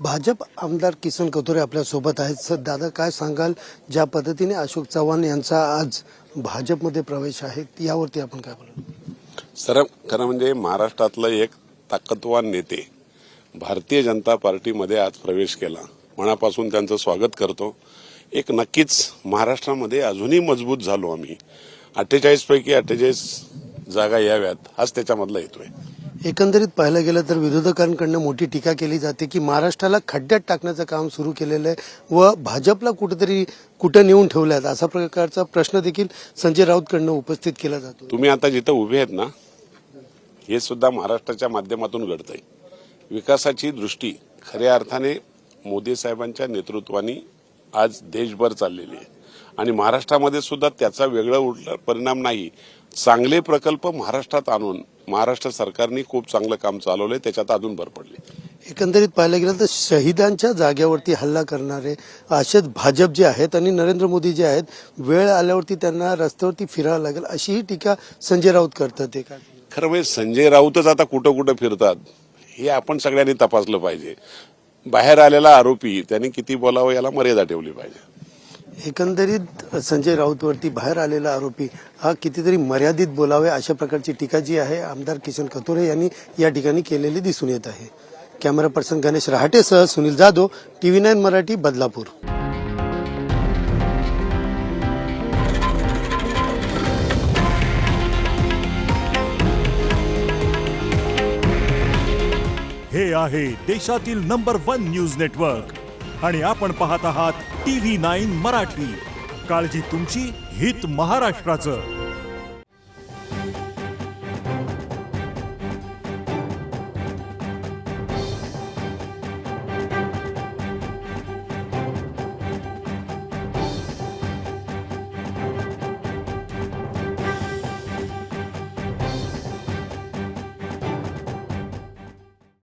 भाजप आमदार किसन कथोरे आपल्या सोबत आहेत. सर दादा, काय सांगाल, ज्या पद्धतीने अशोक चव्हाण यांचा आज भाजपमध्ये प्रवेश आहे यावरती आपण काय बोलाल? सर, खरं म्हणजे महाराष्ट्रातलं एक ताकदवान नेते भारतीय जनता पार्टीमध्ये आज प्रवेश केला. मनापासून त्यांचं स्वागत करतो. एक नक्कीच महाराष्ट्रामध्ये अजूनही मजबूत झालो आम्ही. 48 पैकी 48 जागा याव्यात हाच त्याच्यामधला हेतू आहे. एकंदरीत पाहायला गेलं तर विरोधकांकडून मोठी टीका केली जाते की महाराष्ट्राला खड्ड्यात टाकण्याचं काम सुरू केलेलं आहे व भाजपला कुठं नेऊन ठेवल्यात असा प्रकारचा प्रश्न देखील संजय राऊतकडून उपस्थित केला जातो. तुम्ही आता जिथं उभे आहेत ना, हे सुद्धा महाराष्ट्राच्या माध्यमातून घडतंय. विकासाची दृष्टी खऱ्या अर्थाने मोदी साहेबांच्या नेतृत्वाने आज देशभर चाललेली आहे आणि महाराष्ट्रामध्ये सुद्धा त्याचा वेगळा परिणाम नाही. चांगले प्रकल्प महाराष्ट्रात आणून महाराष्ट्र सरकारने खूप चांगलं काम चालवलंय, त्याच्यात अजून भर पडली. एकंदरीत पाहायला गेलं तर शहीदांच्या जाग्यावरती हल्ला करणारे असेच भाजप जे आहेत आणि नरेंद्र मोदी जे आहेत, वेळ आल्यावरती त्यांना रस्त्यावरती फिरावं लागेल अशीही टीका संजय राऊत करतात. ते काय खरं म्हणजे संजय राऊतच आता कुठं कुठं फिरतात हे आपण सगळ्यांनी तपासलं पाहिजे. बाहेर आलेला आरोपी त्यांनी किती बोलावं याला मर्यादा ठेवली पाहिजे. एकंदरीत संजय राऊतवरती बाहेर आलेला आरोपी हा कितीतरी मर्यादित बोलावे अशा प्रकारची टीका जी आहे आमदार किसन कथोरे यांनी या ठिकाणी केलेली दिसून येत आहे. कॅमेरा पर्सन गणेश रहाटेसह सुनील जाधव, TV9 मराठी, बदलापूर. हे आहे देशातील नंबर 1 न्यूज नेटवर्क आणि आपण पाहत आहात TV9 मराठी. काळजी तुमची, हित महाराष्ट्राचं.